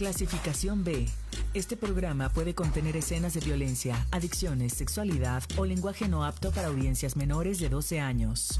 Clasificación B. Este programa puede contener escenas de violencia, adicciones, sexualidad o lenguaje no apto para audiencias menores de 12 años.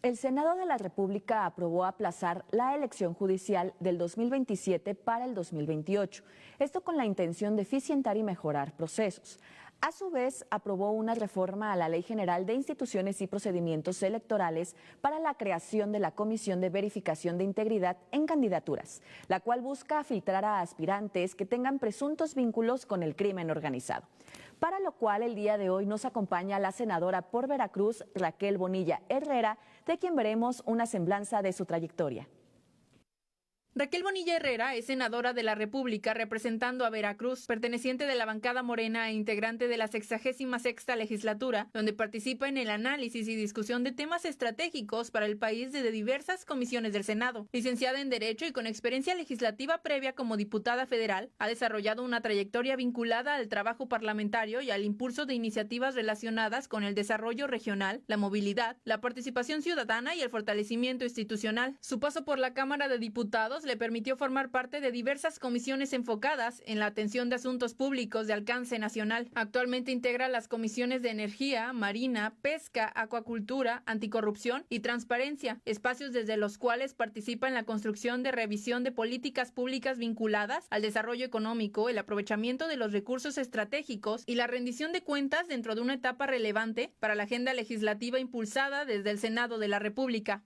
El Senado de la República aprobó aplazar la elección judicial del 2027 para el 2028. Esto con la intención de eficientar y mejorar procesos. A su vez, aprobó una reforma a la Ley General de Instituciones y Procedimientos Electorales para la creación de la Comisión de Verificación de Integridad en Candidaturas, la cual busca filtrar a aspirantes que tengan presuntos vínculos con el crimen organizado. Para lo cual, el día de hoy nos acompaña la senadora por Veracruz, Raquel Bonilla Herrera, de quien veremos una semblanza de su trayectoria. Raquel Bonilla Herrera es senadora de la República representando a Veracruz, perteneciente de la bancada Morena e integrante de la 66ª legislatura, donde participa en el análisis y discusión de temas estratégicos para el país desde diversas comisiones del Senado. Licenciada en Derecho y con experiencia legislativa previa como diputada federal, ha desarrollado una trayectoria vinculada al trabajo parlamentario y al impulso de iniciativas relacionadas con el desarrollo regional, la movilidad, la participación ciudadana y el fortalecimiento institucional. Su paso por la Cámara de Diputados le permitió formar parte de diversas comisiones enfocadas en la atención de asuntos públicos de alcance nacional. Actualmente integra las comisiones de Energía, Marina, Pesca, Acuacultura, Anticorrupción y Transparencia, espacios desde los cuales participa en la construcción de revisión de políticas públicas vinculadas al desarrollo económico, el aprovechamiento de los recursos estratégicos y la rendición de cuentas dentro de una etapa relevante para la agenda legislativa impulsada desde el Senado de la República.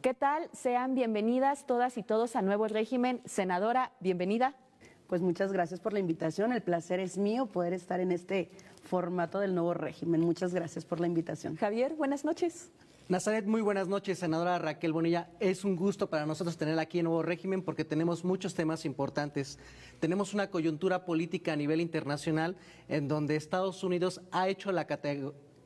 ¿Qué tal? Sean bienvenidas todas y todos a Nuevo Régimen. Senadora, bienvenida. Pues muchas gracias por la invitación. El placer es mío poder estar en este formato del Nuevo Régimen. Muchas gracias por la invitación. Javier, buenas noches. Nazaret, muy buenas noches, senadora Raquel Bonilla. Es un gusto para nosotros tenerla aquí en Nuevo Régimen porque tenemos muchos temas importantes. Tenemos una coyuntura política a nivel internacional en donde Estados Unidos ha hecho la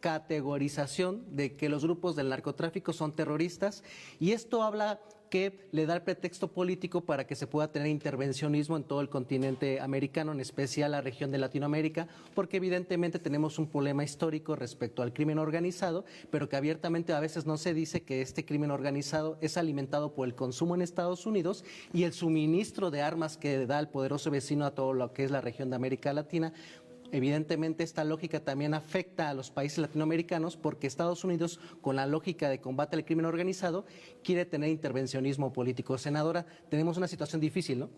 categorización de que los grupos del narcotráfico son terroristas y esto habla que le da el pretexto político para que se pueda tener intervencionismo en todo el continente americano, en especial la región de Latinoamérica, porque evidentemente tenemos un problema histórico respecto al crimen organizado, pero que abiertamente a veces no se dice que este crimen organizado es alimentado por el consumo en Estados Unidos y el suministro de armas que da el poderoso vecino a todo lo que es la región de América Latina. Evidentemente esta lógica también afecta a los países latinoamericanos porque Estados Unidos, con la lógica de combate al crimen organizado, quiere tener intervencionismo político. Senadora, tenemos una situación difícil, ¿no?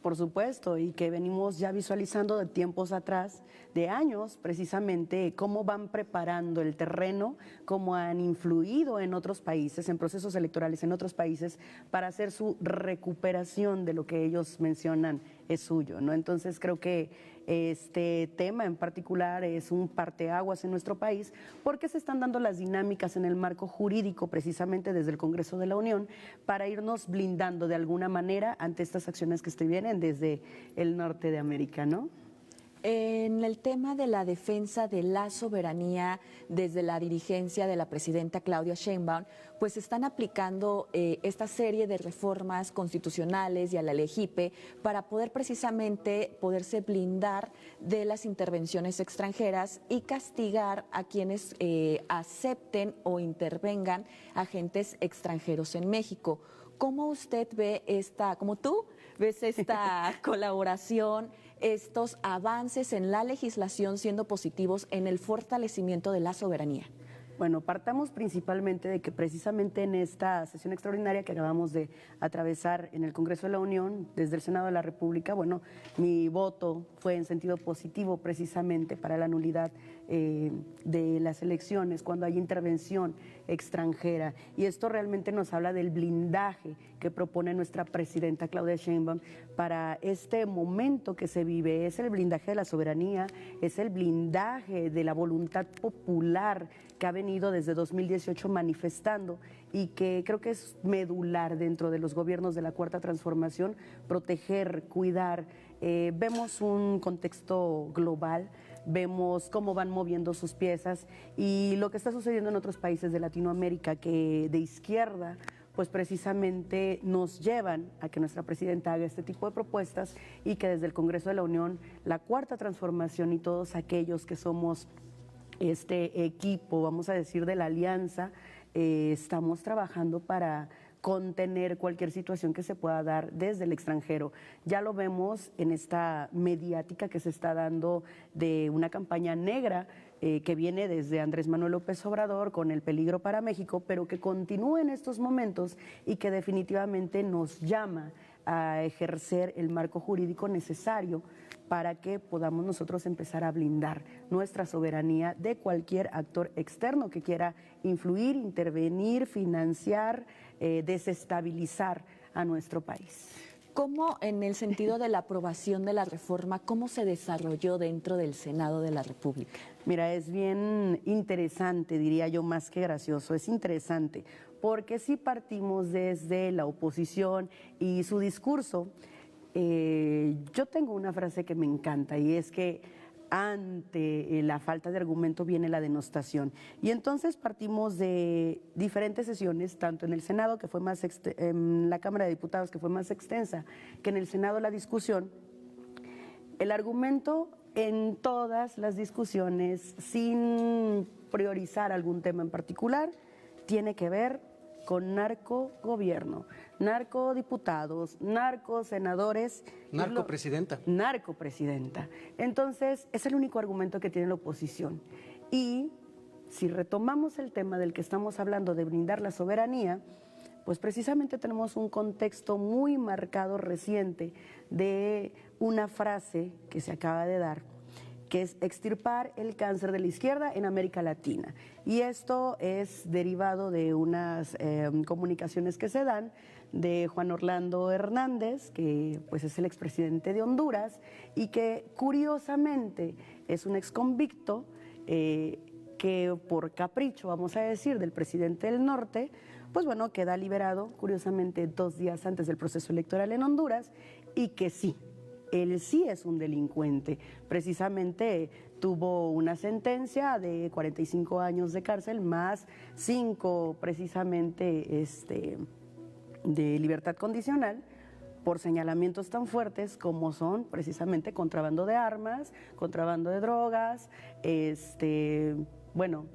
Por supuesto, y que venimos ya visualizando de tiempos atrás, de años precisamente, cómo van preparando el terreno, cómo han influido en otros países, en procesos electorales en otros países, para hacer su recuperación de lo que ellos mencionan es suyo, ¿no? Entonces creo que este tema en particular es un parteaguas en nuestro país porque se están dando las dinámicas en el marco jurídico precisamente desde el Congreso de la Unión para irnos blindando de alguna manera ante estas acciones que vienen desde el norte de América, ¿no? En el tema de la defensa de la soberanía desde la dirigencia de la presidenta Claudia Sheinbaum, pues están aplicando esta serie de reformas constitucionales y a la LEGIPE para poder precisamente poderse blindar de las intervenciones extranjeras y castigar a quienes acepten o intervengan agentes extranjeros en México. ¿Cómo usted ve cómo tú ves esta colaboración, estos avances en la legislación siendo positivos en el fortalecimiento de la soberanía? Bueno, partamos principalmente de que precisamente en esta sesión extraordinaria que acabamos de atravesar en el Congreso de la Unión, desde el Senado de la República, bueno, mi voto fue en sentido positivo precisamente para la nulidad de las elecciones cuando hay intervención extranjera. Y esto realmente nos habla del blindaje que propone nuestra presidenta Claudia Sheinbaum para este momento que se vive. Es el blindaje de la soberanía, es el blindaje de la voluntad popular que ha venido venido desde 2018 manifestando y que creo que es medular dentro de los gobiernos de la Cuarta Transformación, proteger, cuidar. Vemos un contexto global, vemos cómo van moviendo sus piezas y lo que está sucediendo en otros países de Latinoamérica que de izquierda pues precisamente nos llevan a que nuestra presidenta haga este tipo de propuestas y que desde el Congreso de la Unión, la Cuarta Transformación y todos aquellos que somos este equipo, vamos a decir, de la alianza, estamos trabajando para contener cualquier situación que se pueda dar desde el extranjero. Ya lo vemos en esta mediática que se está dando de una campaña negra que viene desde Andrés Manuel López Obrador con el peligro para México, pero que continúa en estos momentos y que definitivamente nos llama a ejercer el marco jurídico necesario para que podamos nosotros empezar a blindar nuestra soberanía de cualquier actor externo que quiera influir, intervenir, financiar, desestabilizar a nuestro país. ¿Cómo, en el sentido de la aprobación de la reforma, cómo se desarrolló dentro del Senado de la República? Mira, es bien interesante, diría yo, más que gracioso, es interesante, porque si partimos desde la oposición y su discurso, yo tengo una frase que me encanta y es que ante la falta de argumento viene la denostación. Y entonces partimos de diferentes sesiones, tanto en el Senado, que fue más en la Cámara de Diputados, que fue más extensa, que en el Senado la discusión. El argumento en todas las discusiones, sin priorizar algún tema en particular, tiene que ver con narcogobierno, narcodiputados, narcosenadores. Narcopresidenta. Narcopresidenta. Entonces, es el único argumento que tiene la oposición. Y si retomamos el tema del que estamos hablando de blindar la soberanía, pues precisamente tenemos un contexto muy marcado reciente de una frase que se acaba de dar, que es extirpar el cáncer de la izquierda en América Latina. Y esto es derivado de unas comunicaciones que se dan de Juan Orlando Hernández, que pues es el expresidente de Honduras y que curiosamente es un exconvicto que por capricho, vamos a decir, del presidente del norte, pues bueno, queda liberado curiosamente 2 días antes del proceso electoral en Honduras y que sí, él sí es un delincuente. Precisamente tuvo una sentencia de 45 años de cárcel más 5 precisamente de libertad condicional por señalamientos tan fuertes como son precisamente contrabando de armas, contrabando de drogas, bueno,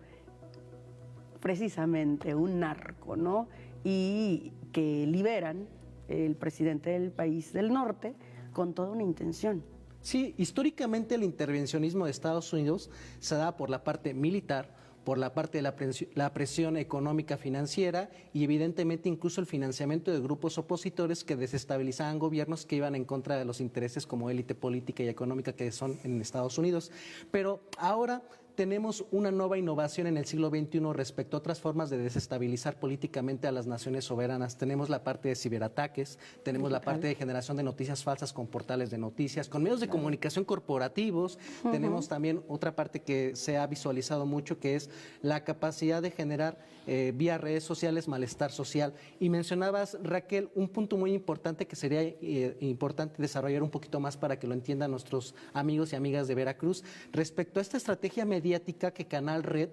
precisamente un narco, ¿no? Y que liberan el presidente del país del norte con toda una intención. Sí, históricamente el intervencionismo de Estados Unidos se da por la parte militar, por la parte de la presión económica financiera y evidentemente incluso el financiamiento de grupos opositores que desestabilizaban gobiernos que iban en contra de los intereses como élite política y económica que son en Estados Unidos. Pero ahora tenemos una nueva innovación en el siglo XXI respecto a otras formas de desestabilizar políticamente a las naciones soberanas. Tenemos la parte de ciberataques, tenemos la parte de generación de noticias falsas con portales de noticias, con medios de comunicación corporativos. Tenemos también otra parte que se ha visualizado mucho, que es la capacidad de generar vía redes sociales malestar social. Y mencionabas, Raquel, un punto muy importante que sería importante desarrollar un poquito más para que lo entiendan nuestros amigos y amigas de Veracruz, respecto a esta estrategia mediática que Canal Red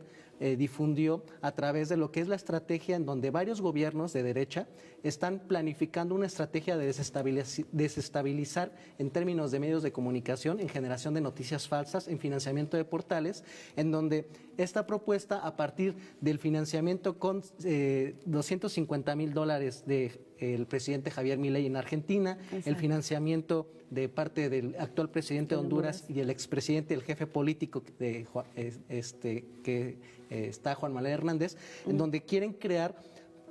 difundió a través de lo que es la estrategia en donde varios gobiernos de derecha están planificando una estrategia de desestabilizar en términos de medios de comunicación, en generación de noticias falsas, en financiamiento de portales, en donde esta propuesta, a partir del financiamiento con $250,000 del presidente Javier Milei en Argentina, exacto, el financiamiento de parte del actual presidente de Honduras y el expresidente, el jefe político que está Juan Manuel Hernández, en donde quieren crear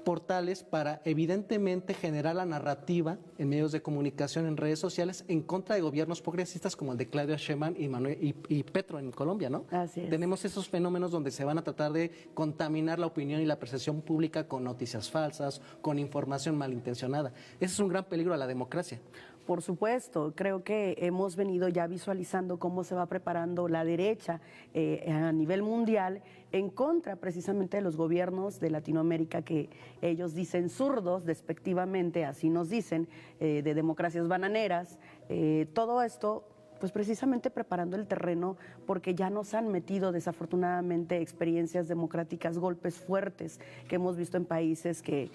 portales para evidentemente generar la narrativa en medios de comunicación, en redes sociales, en contra de gobiernos progresistas como el de Claudia Sheinbaum y Petro en Colombia, ¿no? Así es. Tenemos esos fenómenos donde se van a tratar de contaminar la opinión y la percepción pública con noticias falsas, con información malintencionada. Ese es un gran peligro a la democracia. Por supuesto, creo que hemos venido ya visualizando cómo se va preparando la derecha a nivel mundial en contra precisamente de los gobiernos de Latinoamérica que ellos dicen zurdos, despectivamente, así nos dicen, de democracias bananeras. Todo esto pues precisamente preparando el terreno porque ya nos han metido desafortunadamente experiencias democráticas, golpes fuertes que hemos visto en países que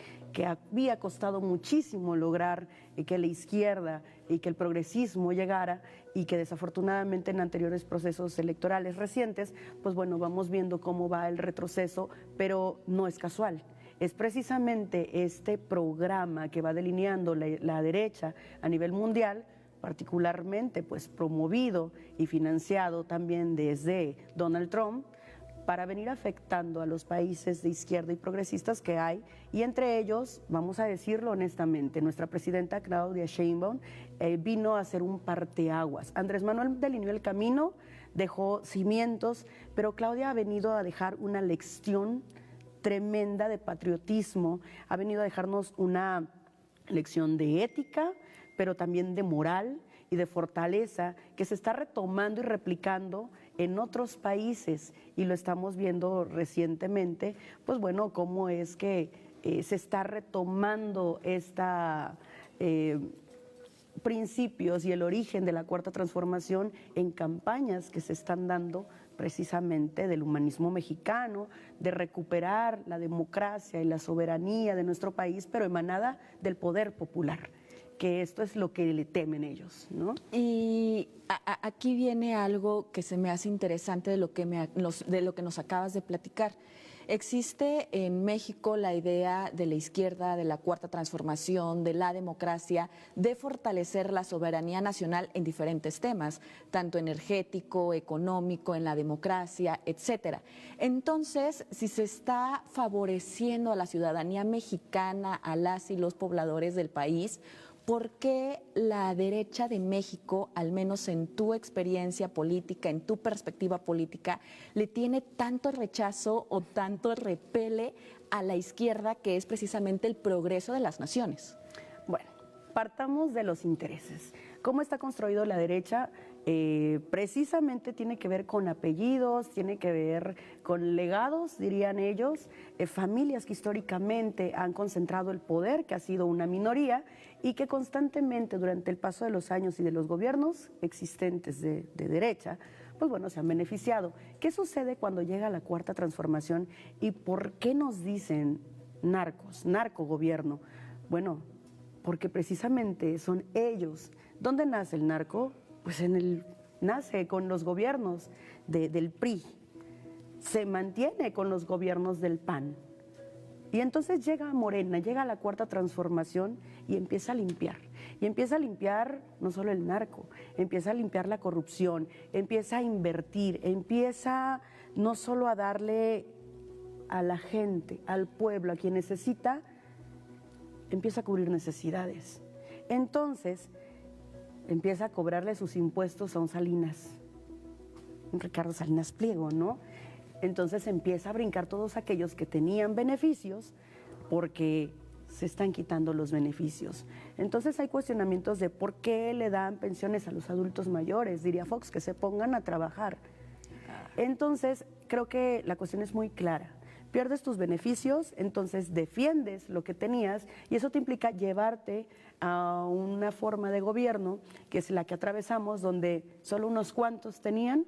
había costado muchísimo lograr que la izquierda y que el progresismo llegara y que desafortunadamente en anteriores procesos electorales recientes, pues bueno, vamos viendo cómo va el retroceso, pero no es casual. Es precisamente este programa que va delineando la derecha a nivel mundial, particularmente pues promovido y financiado también desde Donald Trump, para venir afectando a los países de izquierda y progresistas que hay, y entre ellos, vamos a decirlo honestamente, nuestra presidenta Claudia Sheinbaum vino a hacer un parteaguas. Andrés Manuel delineó el camino, dejó cimientos, pero Claudia ha venido a dejar una lección tremenda de patriotismo, ha venido a dejarnos una lección de ética, pero también de moral y de fortaleza que se está retomando y replicando en otros países, y lo estamos viendo recientemente, pues bueno, cómo es que se está retomando esta principios y el origen de la Cuarta Transformación en campañas que se están dando precisamente del humanismo mexicano, de recuperar la democracia y la soberanía de nuestro país, pero emanada del poder popular, que esto es lo que le temen ellos, ¿no? Y aquí viene algo que se me hace interesante de lo que nos acabas de platicar. Existe en México la idea de la izquierda, de la Cuarta Transformación, de la democracia, de fortalecer la soberanía nacional en diferentes temas, tanto energético, económico, en la democracia, etcétera. Entonces, si se está favoreciendo a la ciudadanía mexicana, a las y los pobladores del país, ¿por qué la derecha de México, al menos en tu experiencia política, en tu perspectiva política, le tiene tanto rechazo o tanto repele a la izquierda, que es precisamente el progreso de las naciones? Bueno, partamos de los intereses. ¿Cómo está construido la derecha? Precisamente tiene que ver con apellidos, tiene que ver con legados, dirían ellos, familias que históricamente han concentrado el poder, que ha sido una minoría, y que constantemente durante el paso de los años y de los gobiernos existentes de derecha, pues bueno, se han beneficiado. ¿Qué sucede cuando llega la Cuarta Transformación y por qué nos dicen narcos, narcogobierno? Bueno, porque precisamente son ellos. ¿Dónde nace el narco? Pues nace con los gobiernos del PRI, se mantiene con los gobiernos del PAN. Y entonces llega Morena, llega la Cuarta Transformación y empieza a limpiar. Y empieza a limpiar no solo el narco, empieza a limpiar la corrupción, empieza a invertir, empieza no solo a darle a la gente, al pueblo, a quien necesita, empieza a cubrir necesidades. Entonces, empieza a cobrarle sus impuestos a un Salinas, un Ricardo Salinas Pliego, ¿no? Entonces empieza a brincar todos aquellos que tenían beneficios porque se están quitando los beneficios. Entonces hay cuestionamientos de por qué le dan pensiones a los adultos mayores, diría Fox, que se pongan a trabajar. Entonces creo que la cuestión es muy clara. Pierdes tus beneficios, entonces defiendes lo que tenías y eso te implica llevarte a una forma de gobierno que es la que atravesamos, donde solo unos cuantos tenían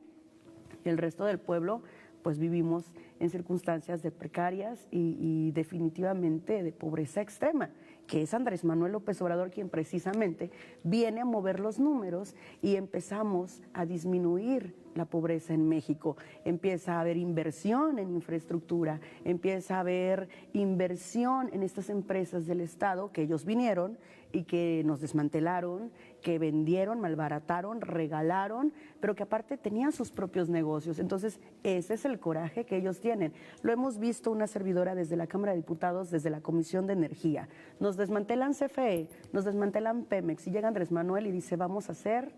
y el resto del pueblo pues vivimos en circunstancias de precarias y definitivamente de pobreza extrema, que es Andrés Manuel López Obrador quien precisamente viene a mover los números y empezamos a disminuir la pobreza en México. Empieza a haber inversión en infraestructura, empieza a haber inversión en estas empresas del Estado que ellos vinieron y que nos desmantelaron, que vendieron, malbarataron, regalaron, pero que aparte tenían sus propios negocios. Entonces, ese es el coraje que ellos tienen. Lo hemos visto una servidora desde la Cámara de Diputados, desde la Comisión de Energía. Nos desmantelan CFE, nos desmantelan Pemex y llega Andrés Manuel y dice, vamos a hacer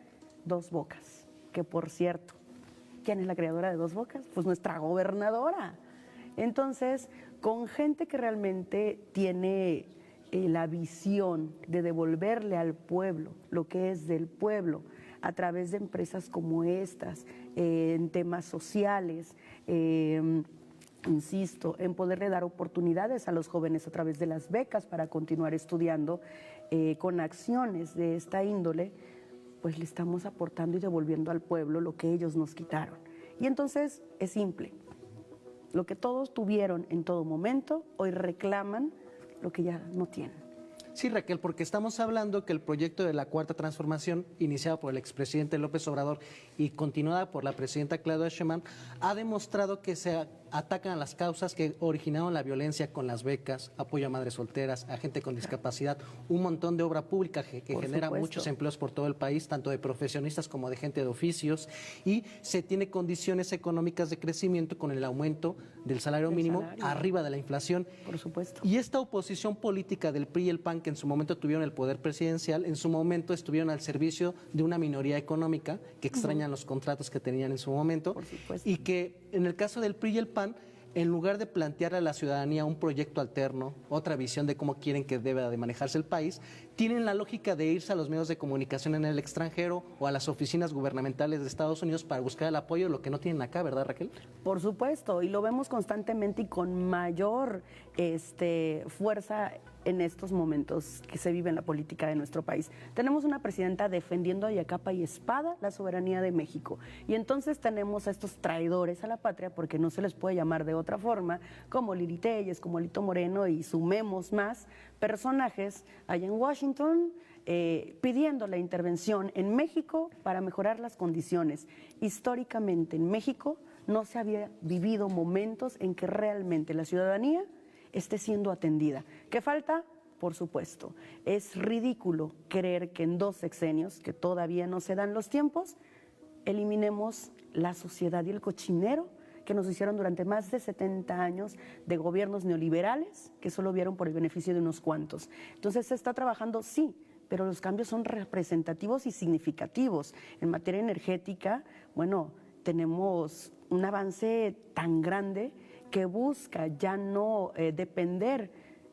Dos Bocas, que por cierto, ¿quién es la creadora de Dos Bocas? Pues nuestra gobernadora. Entonces, con gente que realmente tiene la visión de devolverle al pueblo lo que es del pueblo a través de empresas como estas, en temas sociales, insisto, en poderle dar oportunidades a los jóvenes a través de las becas para continuar estudiando, con acciones de esta índole, pues le estamos aportando y devolviendo al pueblo lo que ellos nos quitaron. Y entonces es simple, lo que todos tuvieron en todo momento, hoy reclaman lo que ya no tienen. Sí, Raquel, porque estamos hablando que el proyecto de la Cuarta Transformación, iniciado por el expresidente López Obrador y continuada por la presidenta Claudia Sheinbaum, ha demostrado que se atacan a las causas que originaron la violencia con las becas, apoyo a madres solteras, a gente con discapacidad, un montón de obra pública que genera muchos empleos por todo el país, tanto de profesionistas como de gente de oficios, y se tiene condiciones económicas de crecimiento con el aumento del salario mínimo arriba de la inflación. Por supuesto. Y esta oposición política del PRI y el PAN, que en su momento tuvieron el poder presidencial, en su momento estuvieron al servicio de una minoría económica que extrañan los contratos que tenían en su momento, por supuesto, y que en el caso del PRI y el PAN, en lugar de plantear a la ciudadanía un proyecto alterno, otra visión de cómo quieren que deba de manejarse el país, tienen la lógica de irse a los medios de comunicación en el extranjero o a las oficinas gubernamentales de Estados Unidos para buscar el apoyo, lo que no tienen acá, ¿verdad, Raquel? Por supuesto, y lo vemos constantemente y con mayor fuerza en estos momentos que se vive en la política de nuestro país. Tenemos una presidenta defendiendo a capa y espada la soberanía de México, y entonces tenemos a estos traidores a la patria, porque no se les puede llamar de otra forma, como Lili Telles, como Alito Moreno, y sumemos más personajes allá en Washington, pidiendo la intervención en México para mejorar las condiciones. Históricamente en México no se había vivido momentos en que realmente la ciudadanía esté siendo atendida. ¿Qué falta? Por supuesto. Es ridículo creer que en 2 sexenios, que todavía no se dan los tiempos, eliminemos la sociedad y el cochinero que nos hicieron durante más de 70 años de gobiernos neoliberales que solo vieron por el beneficio de unos cuantos. Entonces se está trabajando, sí, pero los cambios son representativos y significativos. En materia energética, bueno, tenemos un avance tan grande que busca ya no depender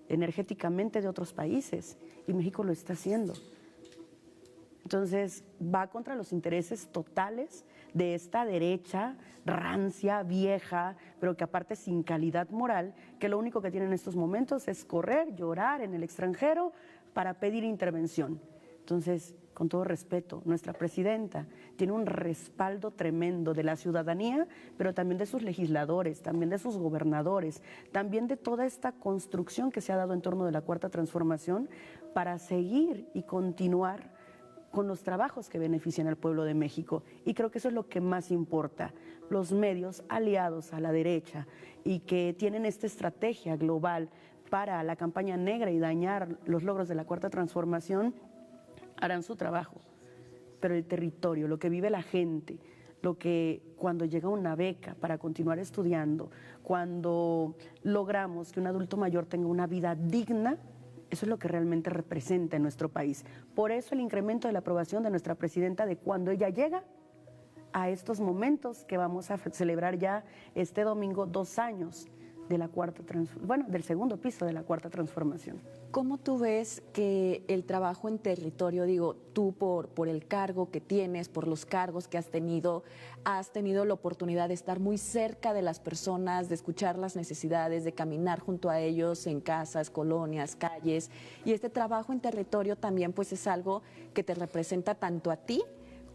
energéticamente de otros países, y México lo está haciendo. Entonces va contra los intereses totales de esta derecha rancia, vieja, pero que aparte sin calidad moral, que lo único que tiene en estos momentos es correr, llorar en el extranjero para pedir intervención. Entonces, con todo respeto, nuestra presidenta tiene un respaldo tremendo de la ciudadanía, pero también de sus legisladores, también de sus gobernadores, también de toda esta construcción que se ha dado en torno de la Cuarta Transformación para seguir y continuar con los trabajos que benefician al pueblo de México. Y creo que eso es lo que más importa. Los medios aliados a la derecha y que tienen esta estrategia global para la campaña negra y dañar los logros de la Cuarta Transformación, harán su trabajo, pero el territorio, lo que vive la gente, lo que cuando llega una beca para continuar estudiando, cuando logramos que un adulto mayor tenga una vida digna, eso es lo que realmente representa en nuestro país. Por eso el incremento de la aprobación de nuestra presidenta de cuando ella llega a estos momentos que vamos a celebrar ya este domingo 2 años de la del segundo piso de la Cuarta Transformación. ¿Cómo tú ves que el trabajo en territorio, digo, tú por el cargo que tienes, por los cargos que has tenido la oportunidad de estar muy cerca de las personas, de escuchar las necesidades, de caminar junto a ellos en casas, colonias, calles, y este trabajo en territorio también pues es algo que te representa tanto a ti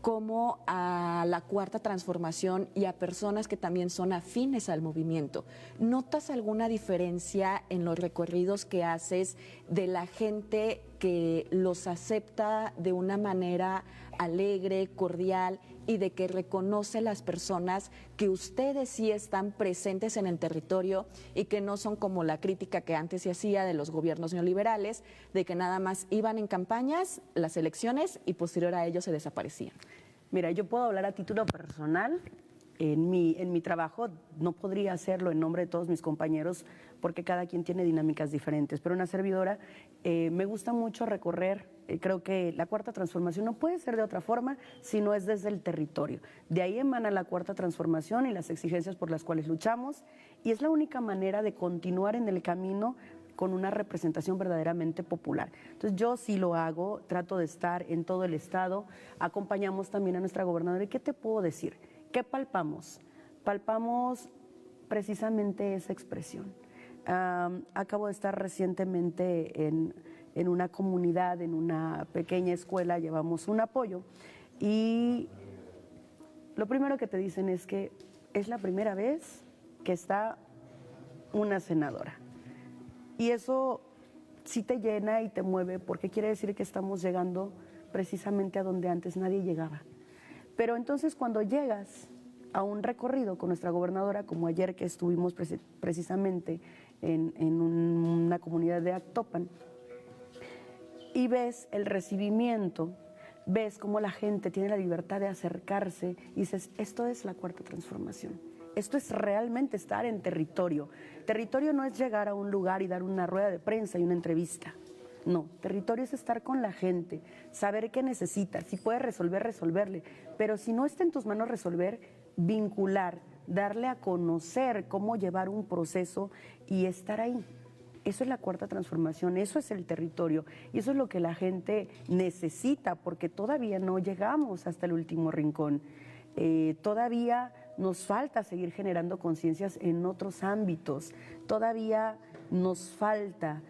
como a la Cuarta Transformación y a personas que también son afines al movimiento? ¿Notas alguna diferencia en los recorridos que haces de la gente que los acepta de una manera alegre, cordial, y de que reconoce las personas que ustedes sí están presentes en el territorio y que no son como la crítica que antes se hacía de los gobiernos neoliberales, de que nada más iban en campañas, las elecciones y posterior a ello se desaparecían? Mira, yo puedo hablar a título personal. En mi trabajo no podría hacerlo en nombre de todos mis compañeros porque cada quien tiene dinámicas diferentes, pero una servidora me gusta mucho recorrer. Creo que la Cuarta Transformación no puede ser de otra forma si no es desde el territorio. De ahí emana la Cuarta Transformación y las exigencias por las cuales luchamos, y es la única manera de continuar en el camino con una representación verdaderamente popular. Entonces yo sí lo hago, trato de estar en todo el estado, acompañamos también a nuestra gobernadora. ¿Y qué te puedo decir? ¿Qué palpamos? Palpamos precisamente esa expresión. Acabo de estar recientemente en una comunidad, en una pequeña escuela, llevamos un apoyo y lo primero que te dicen es que es la primera vez que está una senadora. Y eso sí te llena y te mueve porque quiere decir que estamos llegando precisamente a donde antes nadie llegaba. Pero entonces cuando llegas a un recorrido con nuestra gobernadora, como ayer que estuvimos precisamente en una comunidad de Actopan, y ves el recibimiento, ves cómo la gente tiene la libertad de acercarse y dices, esto es la cuarta transformación. Esto es realmente estar en territorio. Territorio no es llegar a un lugar y dar una rueda de prensa y una entrevista. No, territorio es estar con la gente, saber qué necesita, si puede resolver, resolverle. Pero si no está en tus manos resolver, vincular, darle a conocer cómo llevar un proceso y estar ahí. Eso es la cuarta transformación, eso es el territorio y eso es lo que la gente necesita porque todavía no llegamos hasta el último rincón. Todavía nos falta seguir generando conciencias en otros ámbitos, todavía nos falta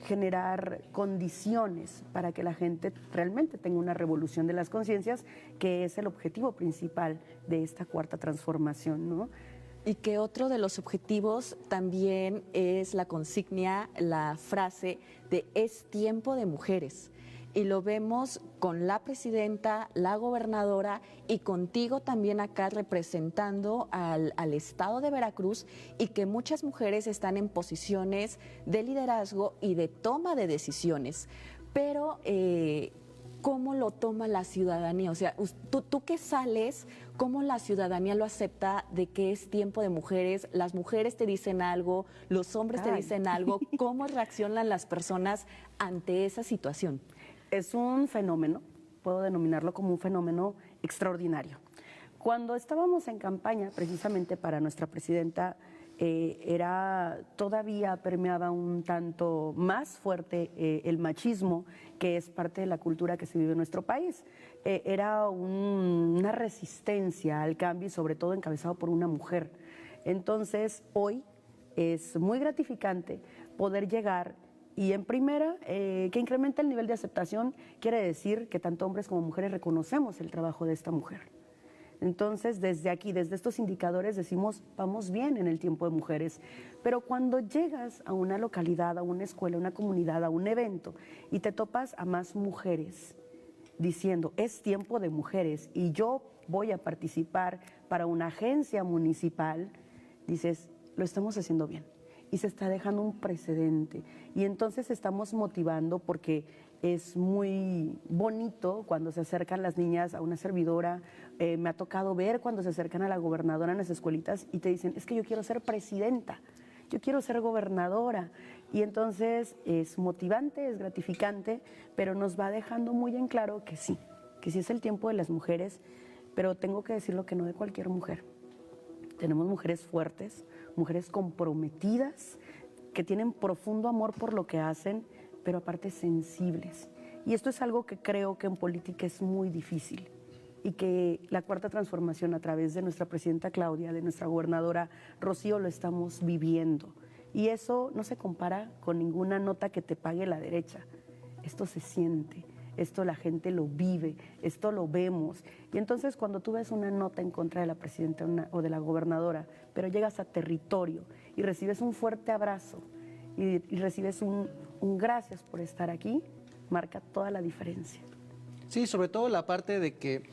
generar condiciones para que la gente realmente tenga una revolución de las conciencias, que es el objetivo principal de esta cuarta transformación, ¿no? Y que otro de los objetivos también es la consigna, la frase de es tiempo de mujeres. Y lo vemos con la presidenta, la gobernadora y contigo también acá representando al estado de Veracruz y que muchas mujeres están en posiciones de liderazgo y de toma de decisiones. Pero ¿cómo lo toma la ciudadanía? O sea, tú que sales, ¿cómo la ciudadanía lo acepta de que es tiempo de mujeres? Las mujeres te dicen algo, los hombres te dicen algo. ¿Cómo reaccionan las personas ante esa situación? Es un fenómeno, puedo denominarlo como un fenómeno extraordinario. Cuando estábamos en campaña, precisamente para nuestra presidenta, todavía permeaba un tanto más fuerte el machismo, que es parte de la cultura que se vive en nuestro país. Era una resistencia al cambio y sobre todo encabezado por una mujer. Entonces, hoy es muy gratificante poder llegar y en primera, que incrementa el nivel de aceptación, quiere decir que tanto hombres como mujeres reconocemos el trabajo de esta mujer. Entonces, desde aquí, desde estos indicadores, decimos, vamos bien en el tiempo de mujeres. Pero cuando llegas a una localidad, a una escuela, a una comunidad, a un evento, y te topas a más mujeres diciendo, es tiempo de mujeres, y yo voy a participar para una agencia municipal, dices, lo estamos haciendo bien. Y se está dejando un precedente. Y entonces estamos motivando porque es muy bonito cuando se acercan las niñas a una servidora. Me ha tocado ver cuando se acercan a la gobernadora en las escuelitas y te dicen, es que yo quiero ser presidenta, yo quiero ser gobernadora. Y entonces es motivante, es gratificante, pero nos va dejando muy en claro que sí es el tiempo de las mujeres, pero tengo que decirlo que no de cualquier mujer. Tenemos mujeres fuertes, mujeres comprometidas, que tienen profundo amor por lo que hacen, pero aparte sensibles. Y esto es algo que creo que en política es muy difícil y que la cuarta transformación a través de nuestra presidenta Claudia, de nuestra gobernadora Rocío, lo estamos viviendo. Y eso no se compara con ninguna nota que te pague la derecha. Esto se siente. Esto la gente lo vive, esto lo vemos. Y entonces cuando tú ves una nota en contra de la presidenta o de la gobernadora, pero llegas a territorio y recibes un fuerte abrazo y recibes un gracias por estar aquí, marca toda la diferencia. Sí, sobre todo la parte de que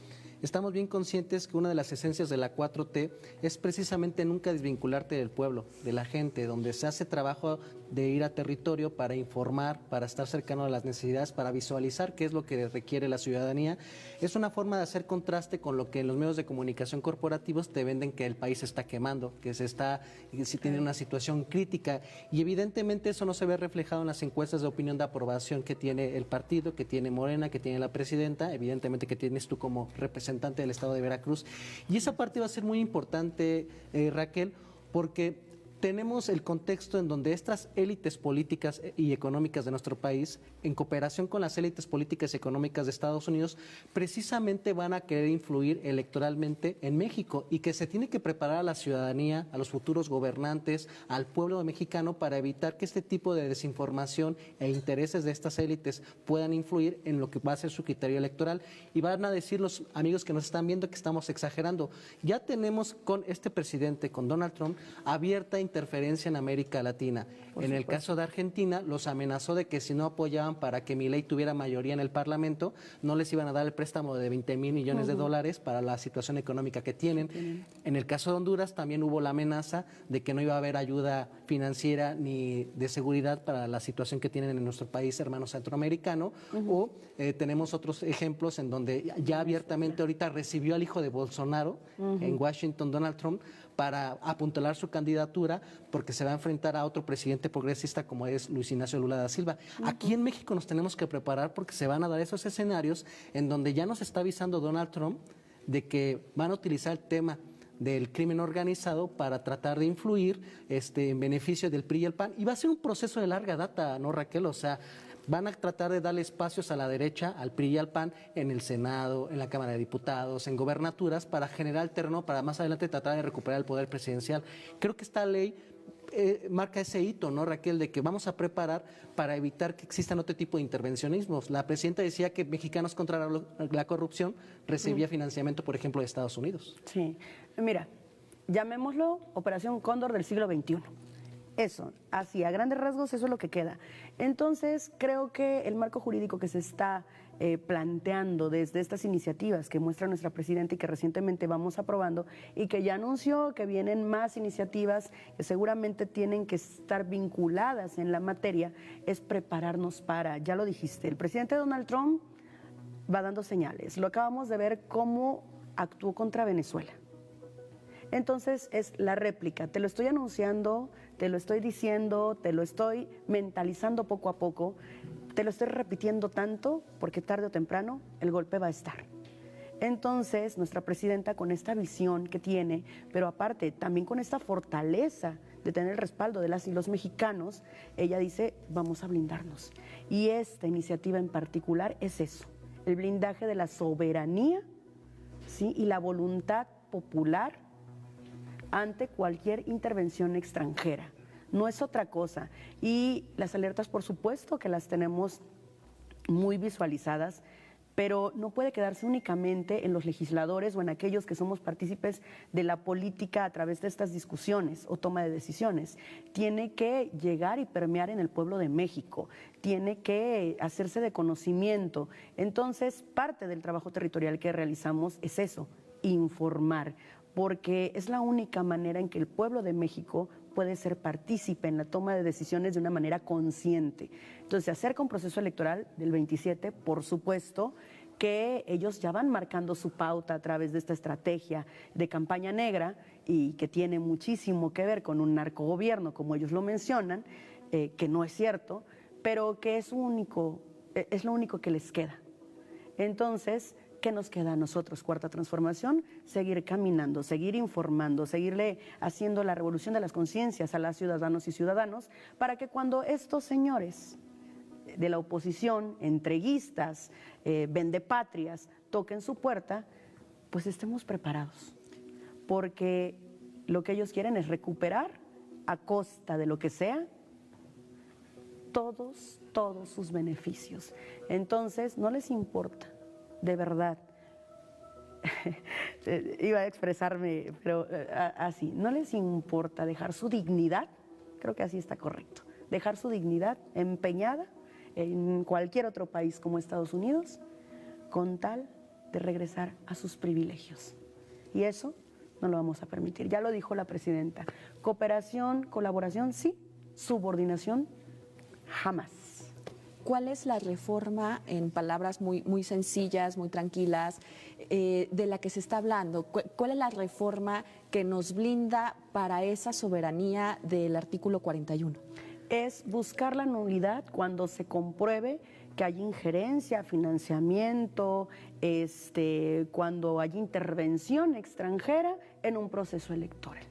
estamos bien conscientes que una de las esencias de la 4T es precisamente nunca desvincularte del pueblo, de la gente, donde se hace trabajo de ir a territorio para informar, para estar cercano a las necesidades, para visualizar qué es lo que requiere la ciudadanía. Es una forma de hacer contraste con lo que en los medios de comunicación corporativos te venden, que el país se está quemando, que si tiene una situación crítica, y evidentemente eso no se ve reflejado en las encuestas de opinión de aprobación que tiene el partido, que tiene Morena, que tiene la presidenta, evidentemente que tienes tú como representante del estado de Veracruz. Y esa parte va a ser muy importante, Raquel, porque tenemos el contexto en donde estas élites políticas y económicas de nuestro país, en cooperación con las élites políticas y económicas de Estados Unidos, precisamente van a querer influir electoralmente en México y que se tiene que preparar a la ciudadanía, a los futuros gobernantes, al pueblo mexicano para evitar que este tipo de desinformación e intereses de estas élites puedan influir en lo que va a ser su criterio electoral. Y van a decir los amigos que nos están viendo que estamos exagerando. Ya tenemos con este presidente, con Donald Trump, abierta interferencia en América Latina. En el caso de Argentina, los amenazó de que si no apoyaban para que Milei tuviera mayoría en el Parlamento, no les iban a dar el préstamo de 20,000 millones de dólares para la situación económica que tienen. En el caso de Honduras también hubo la amenaza de que no iba a haber ayuda financiera ni de seguridad para la situación que tienen en nuestro país hermano centroamericano. O tenemos otros ejemplos en donde ya abiertamente ahorita recibió al hijo de Bolsonaro en Washington, Donald Trump, para apuntalar su candidatura porque se va a enfrentar a otro presidente progresista como es Luis Ignacio Lula da Silva. Aquí en México nos tenemos que preparar porque se van a dar esos escenarios en donde ya nos está avisando Donald Trump de que van a utilizar el tema del crimen organizado para tratar de influir en beneficio del PRI y el PAN. Y va a ser un proceso de larga data, ¿no, Raquel? O sea, van a tratar de darle espacios a la derecha, al PRI y al PAN, en el Senado, en la Cámara de Diputados, en gobernaturas, para generar el terreno para más adelante tratar de recuperar el poder presidencial. Creo que esta ley marca ese hito, ¿no, Raquel?, de que vamos a preparar para evitar que existan otro tipo de intervencionismos. La presidenta decía que Mexicanos contra la Corrupción recibía financiamiento, por ejemplo, de Estados Unidos. Sí, mira, llamémoslo Operación Cóndor del siglo XXI. Eso, así, a grandes rasgos, eso es lo que queda. Entonces, creo que el marco jurídico que se está planteando desde estas iniciativas que muestra nuestra presidenta y que recientemente vamos aprobando y que ya anunció que vienen más iniciativas que seguramente tienen que estar vinculadas en la materia, es prepararnos para, ya lo dijiste, el presidente Donald Trump va dando señales. Lo acabamos de ver cómo actuó contra Venezuela. Entonces es la réplica, te lo estoy anunciando, te lo estoy diciendo, te lo estoy mentalizando poco a poco, te lo estoy repitiendo tanto porque tarde o temprano el golpe va a estar. Entonces nuestra presidenta con esta visión que tiene, pero aparte también con esta fortaleza de tener el respaldo de las y los mexicanos, ella dice vamos a blindarnos. Y esta iniciativa en particular es eso, el blindaje de la soberanía, ¿sí?, y la voluntad popular ante cualquier intervención extranjera. No es otra cosa. Y las alertas, por supuesto, que las tenemos muy visualizadas, pero no puede quedarse únicamente en los legisladores o en aquellos que somos partícipes de la política a través de estas discusiones o toma de decisiones. Tiene que llegar y permear en el pueblo de México, tiene que hacerse de conocimiento. Entonces, parte del trabajo territorial que realizamos es eso, informar, porque es la única manera en que el pueblo de México puede ser partícipe en la toma de decisiones de una manera consciente. Entonces, se acerca un proceso electoral del 27, por supuesto, que ellos ya van marcando su pauta a través de esta estrategia de campaña negra y que tiene muchísimo que ver con un narcogobierno, como ellos lo mencionan, que no es cierto, pero que es lo único que les queda. Entonces, ¿qué nos queda a nosotros, Cuarta Transformación? Seguir caminando, seguir informando, seguirle haciendo la revolución de las conciencias a las ciudadanos y ciudadanos para que cuando estos señores de la oposición, entreguistas, vendepatrias, toquen su puerta, pues estemos preparados. Porque lo que ellos quieren es recuperar a costa de lo que sea todos sus beneficios. Entonces, no les importa. De verdad, iba a expresarme, pero así, no les importa dejar su dignidad, creo que así está correcto, dejar su dignidad empeñada en cualquier otro país como Estados Unidos, con tal de regresar a sus privilegios. Y eso no lo vamos a permitir, ya lo dijo la presidenta. Cooperación, colaboración, sí, subordinación, jamás. ¿Cuál es la reforma, en palabras muy sencillas, muy tranquilas, de la que se está hablando? ¿Cuál es la reforma que nos blinda para esa soberanía del artículo 41? Es buscar la nulidad cuando se compruebe que hay injerencia, financiamiento, cuando hay intervención extranjera en un proceso electoral.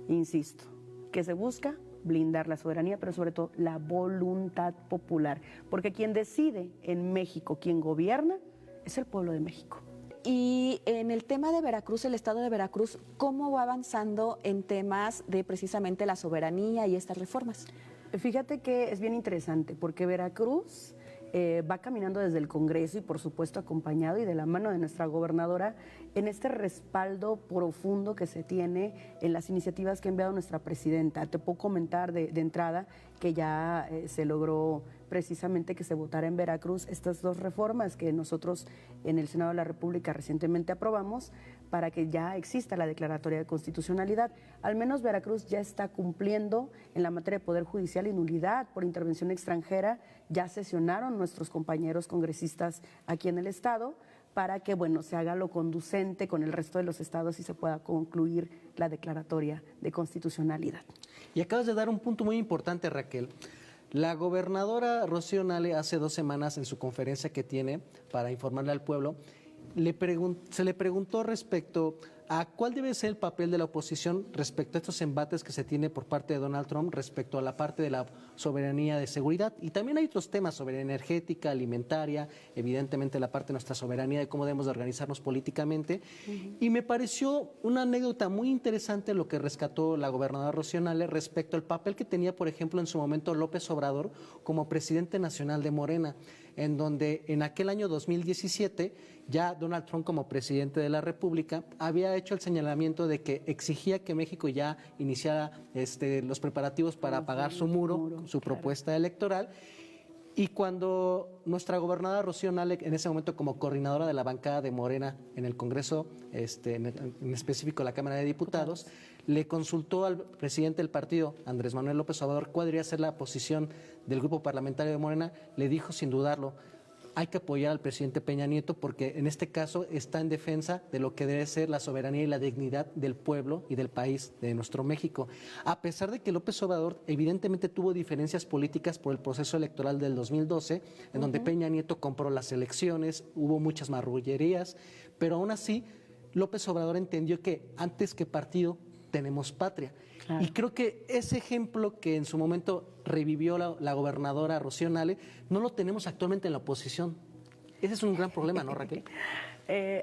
insisto, que se busca blindar la soberanía, pero sobre todo la voluntad popular, porque quien decide en México, quien gobierna, es el pueblo de México. Y en el tema de Veracruz, el estado de Veracruz, ¿cómo va avanzando en temas de precisamente la soberanía y estas reformas? Fíjate que es bien interesante, porque Veracruz va caminando desde el Congreso y por supuesto acompañado y de la mano de nuestra gobernadora en este respaldo profundo que se tiene en las iniciativas que ha enviado nuestra presidenta. Te puedo comentar de entrada que ya se logró precisamente que se votara en Veracruz estas dos reformas que nosotros en el Senado de la República recientemente aprobamos para que ya exista la declaratoria de constitucionalidad. Al menos Veracruz ya está cumpliendo en la materia de Poder Judicial y nulidad por intervención extranjera. Ya sesionaron nuestros compañeros congresistas aquí en el Estado para que, bueno, se haga lo conducente con el resto de los estados y se pueda concluir la declaratoria de constitucionalidad. Y acabas de dar un punto muy importante, Raquel. La gobernadora Rocío Nale hace 2 semanas en su conferencia que tiene para informarle al pueblo, se le preguntó respecto a cuál debe ser el papel de la oposición respecto a estos embates que se tiene por parte de Donald Trump respecto a la parte de la soberanía de seguridad. Y también hay otros temas sobre energética, alimentaria, evidentemente la parte de nuestra soberanía de cómo debemos de organizarnos políticamente. Y me pareció una anécdota muy interesante lo que rescató la gobernadora Rocío Nale respecto al papel que tenía, por ejemplo, en su momento López Obrador como presidente nacional de Morena, en donde en aquel año 2017 ya Donald Trump como presidente de la República había hecho el señalamiento de que exigía que México ya iniciara los preparativos para apagar su muro, su propuesta electoral. Y cuando nuestra gobernadora Rocío Nale, en ese momento como coordinadora de la bancada de Morena en el Congreso, en específico la Cámara de Diputados, le consultó al presidente del partido, Andrés Manuel López Obrador, cuál debería ser la posición del grupo parlamentario de Morena, le dijo sin dudarlo, hay que apoyar al presidente Peña Nieto porque en este caso está en defensa de lo que debe ser la soberanía y la dignidad del pueblo y del país de nuestro México. A pesar de que López Obrador evidentemente tuvo diferencias políticas por el proceso electoral del 2012, en donde Peña Nieto compró las elecciones, hubo muchas marrullerías, pero aún así López Obrador entendió que antes que partido tenemos patria. Claro. Y creo que ese ejemplo que en su momento revivió la gobernadora Rocío Nale, no lo tenemos actualmente en la oposición. Ese es un gran problema, ¿no, Raquel?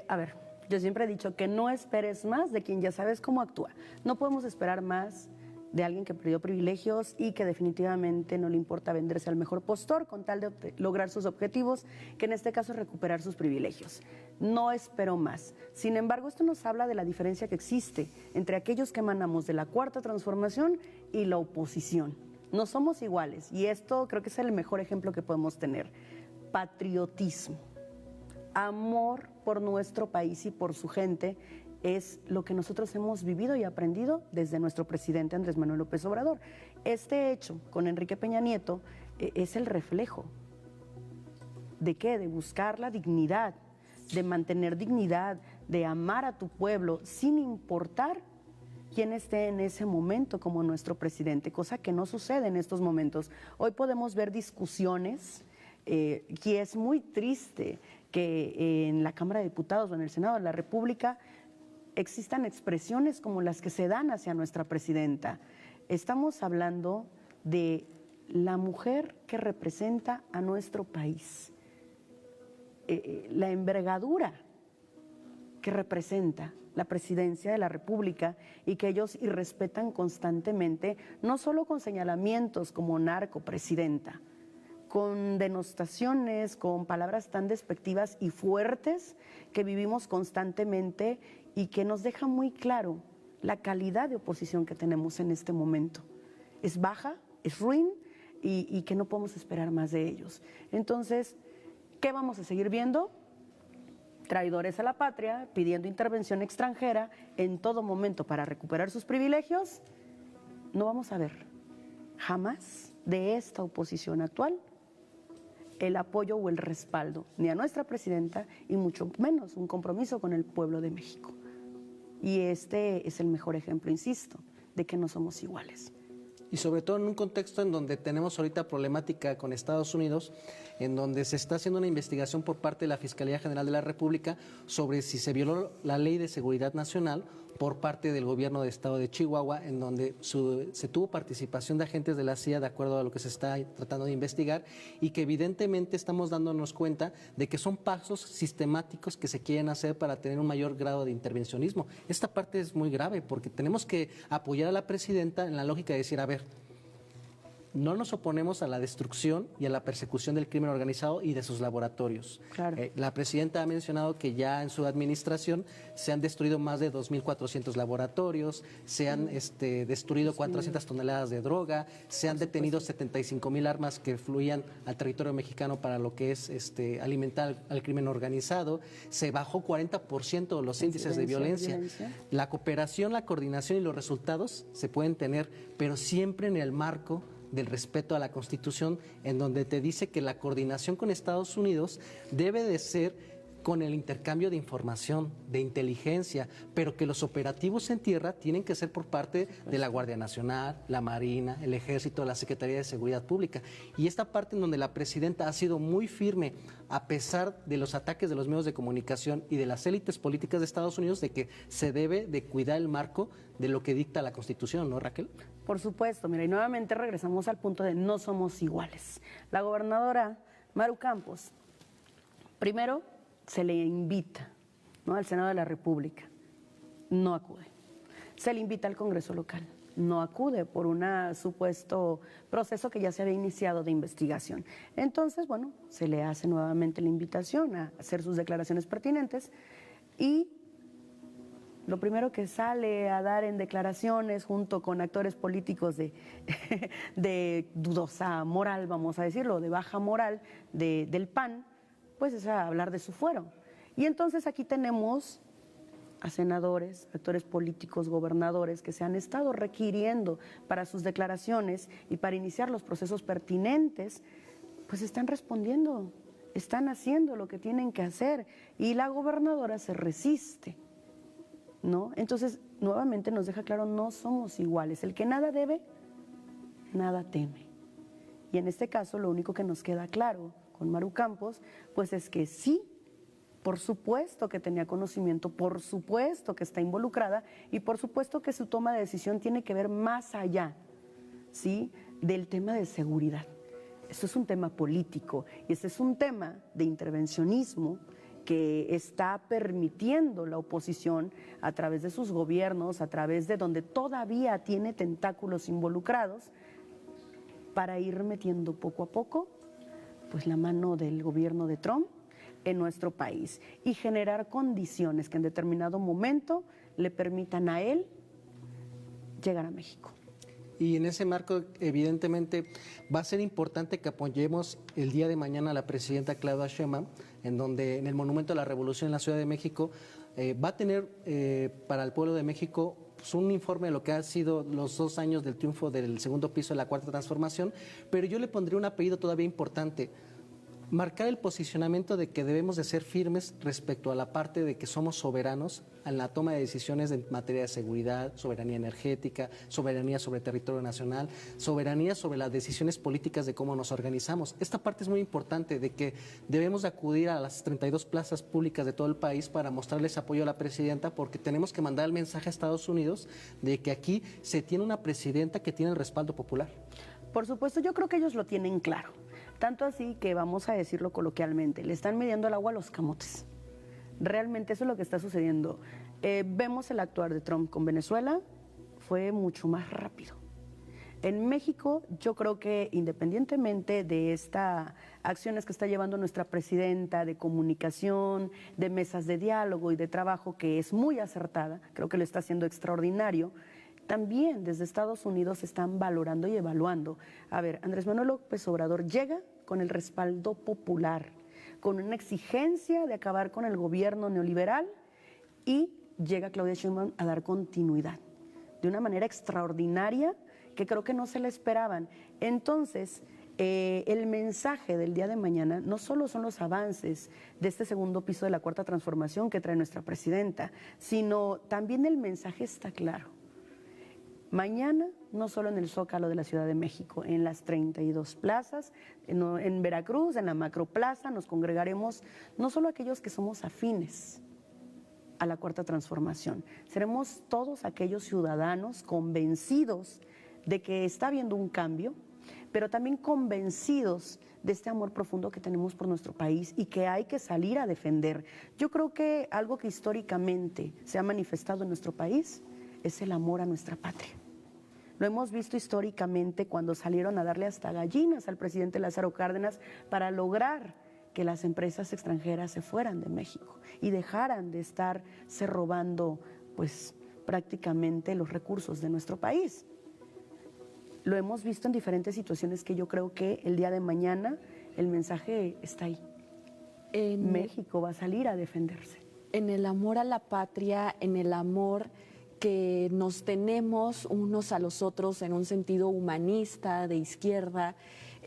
A ver, yo siempre he dicho que no esperes más de quien ya sabes cómo actúa. No podemos esperar más de alguien que perdió privilegios y que definitivamente no le importa venderse al mejor postor con tal de lograr sus objetivos, que en este caso es recuperar sus privilegios. No espero más. Sin embargo, esto nos habla de la diferencia que existe entre aquellos que emanamos de la Cuarta Transformación y la oposición. No somos iguales y esto creo que es el mejor ejemplo que podemos tener. Patriotismo, amor por nuestro país y por su gente es lo que nosotros hemos vivido y aprendido desde nuestro presidente Andrés Manuel López Obrador. Este hecho con Enrique Peña Nieto es el reflejo de ¿qué? De buscar la dignidad, de mantener dignidad, de amar a tu pueblo sin importar quién esté en ese momento como nuestro presidente, cosa que no sucede en estos momentos. Hoy podemos ver discusiones y es muy triste que en la Cámara de Diputados o en el Senado de la República existan expresiones como las que se dan hacia nuestra presidenta. Estamos hablando de la mujer que representa a nuestro país, la envergadura que representa la presidencia de la República y que ellos irrespetan constantemente, no solo con señalamientos como narcopresidenta, con denostaciones, con palabras tan despectivas y fuertes que vivimos constantemente y que nos deja muy claro la calidad de oposición que tenemos en este momento. Es baja, es ruin y que no podemos esperar más de ellos. Entonces, ¿qué vamos a seguir viendo? Traidores a la patria, pidiendo intervención extranjera en todo momento para recuperar sus privilegios. No vamos a ver jamás de esta oposición actual el apoyo o el respaldo, ni a nuestra presidenta y mucho menos un compromiso con el pueblo de México. Y este es el mejor ejemplo, insisto, de que no somos iguales. Y sobre todo en un contexto en donde tenemos ahorita problemática con Estados Unidos, en donde se está haciendo una investigación por parte de la Fiscalía General de la República sobre si se violó la Ley de Seguridad Nacional por parte del gobierno del estado de Chihuahua, en donde se tuvo participación de agentes de la CIA de acuerdo a lo que se está tratando de investigar, y que evidentemente estamos dándonos cuenta de que son pasos sistemáticos que se quieren hacer para tener un mayor grado de intervencionismo. Esta parte es muy grave porque tenemos que apoyar a la presidenta en la lógica de decir, a ver, no nos oponemos a la destrucción y a la persecución del crimen organizado y de sus laboratorios. Claro. La presidenta ha mencionado que ya en su administración se han destruido más de 2.400 laboratorios, se han destruido 400 toneladas de droga, se han detenido 75.000 armas que fluían al territorio mexicano para lo que es alimentar al crimen organizado, se bajó 40% los índices de violencia. La cooperación, la coordinación y los resultados se pueden tener, pero siempre en el marco del respeto a la Constitución, en donde te dice que la coordinación con Estados Unidos debe de ser con el intercambio de información, de inteligencia, pero que los operativos en tierra tienen que ser por parte de la Guardia Nacional, la Marina, el Ejército, la Secretaría de Seguridad Pública. Y esta parte en donde la presidenta ha sido muy firme, a pesar de los ataques de los medios de comunicación y de las élites políticas de Estados Unidos, de que se debe de cuidar el marco de lo que dicta la Constitución, ¿no, Raquel? Por supuesto, mira, y nuevamente regresamos al punto de no somos iguales. La gobernadora Maru Campos, primero se le invita, ¿no?, al Senado de la República, no acude. Se le invita al Congreso local, no acude por un supuesto proceso que ya se había iniciado de investigación. Entonces, bueno, se le hace nuevamente la invitación a hacer sus declaraciones pertinentes y lo primero que sale a dar en declaraciones junto con actores políticos de dudosa moral, vamos a decirlo, de baja moral del PAN, pues es a hablar de su fuero. Y entonces aquí tenemos a senadores, actores políticos, gobernadores que se han estado requiriendo para sus declaraciones y para iniciar los procesos pertinentes, pues están respondiendo, están haciendo lo que tienen que hacer y la gobernadora se resiste, ¿no? Entonces, nuevamente nos deja claro, no somos iguales. El que nada debe, nada teme. Y en este caso, lo único que nos queda claro con Maru Campos, pues es que sí, por supuesto que tenía conocimiento, por supuesto que está involucrada y por supuesto que su toma de decisión tiene que ver más allá, ¿sí?, del tema de seguridad. Esto es un tema político y este es un tema de intervencionismo que está permitiendo la oposición a través de sus gobiernos, a través de donde todavía tiene tentáculos involucrados, para ir metiendo poco a poco pues la mano del gobierno de Trump en nuestro país y generar condiciones que en determinado momento le permitan a él llegar a México. Y en ese marco, evidentemente, va a ser importante que apoyemos el día de mañana a la presidenta Claudia Sheinbaum, en donde en el Monumento a la Revolución en la Ciudad de México va a tener para el pueblo de México pues, un informe de lo que ha sido los 2 años del triunfo del segundo piso de la Cuarta Transformación, pero yo le pondría un apellido todavía importante: marcar el posicionamiento de que debemos de ser firmes respecto a la parte de que somos soberanos en la toma de decisiones en materia de seguridad, soberanía energética, soberanía sobre el territorio nacional, soberanía sobre las decisiones políticas de cómo nos organizamos. Esta parte es muy importante, de que debemos de acudir a las 32 plazas públicas de todo el país para mostrarles apoyo a la presidenta, porque tenemos que mandar el mensaje a Estados Unidos de que aquí se tiene una presidenta que tiene el respaldo popular. Por supuesto, yo creo que ellos lo tienen claro. Tanto así que, vamos a decirlo coloquialmente, le están midiendo el agua a los camotes. Realmente eso es lo que está sucediendo. Vemos el actuar de Trump con Venezuela, fue mucho más rápido. En México, yo creo que independientemente de estas acciones que está llevando nuestra presidenta de comunicación, de mesas de diálogo y de trabajo, que es muy acertada, creo que lo está haciendo extraordinario, también desde Estados Unidos están valorando y evaluando. A ver, Andrés Manuel López Obrador llega con el respaldo popular, con una exigencia de acabar con el gobierno neoliberal, y llega Claudia Sheinbaum a dar continuidad de una manera extraordinaria que creo que no se la esperaban. Entonces, el mensaje del día de mañana no solo son los avances de este segundo piso de la Cuarta Transformación que trae nuestra presidenta, sino también el mensaje está claro. Mañana, no solo en el Zócalo de la Ciudad de México, en las 32 plazas, en Veracruz, en la Macroplaza, nos congregaremos no solo aquellos que somos afines a la Cuarta Transformación, seremos todos aquellos ciudadanos convencidos de que está habiendo un cambio, pero también convencidos de este amor profundo que tenemos por nuestro país y que hay que salir a defender. Yo creo que algo que históricamente se ha manifestado en nuestro país es el amor a nuestra patria. Lo hemos visto históricamente cuando salieron a darle hasta gallinas al presidente Lázaro Cárdenas para lograr que las empresas extranjeras se fueran de México y dejaran de estarse robando, pues, prácticamente los recursos de nuestro país. Lo hemos visto en diferentes situaciones que yo creo que el día de mañana el mensaje está ahí. México va a salir a defenderse. En el amor a la patria, en el amor que nos tenemos unos a los otros en un sentido humanista, de izquierda,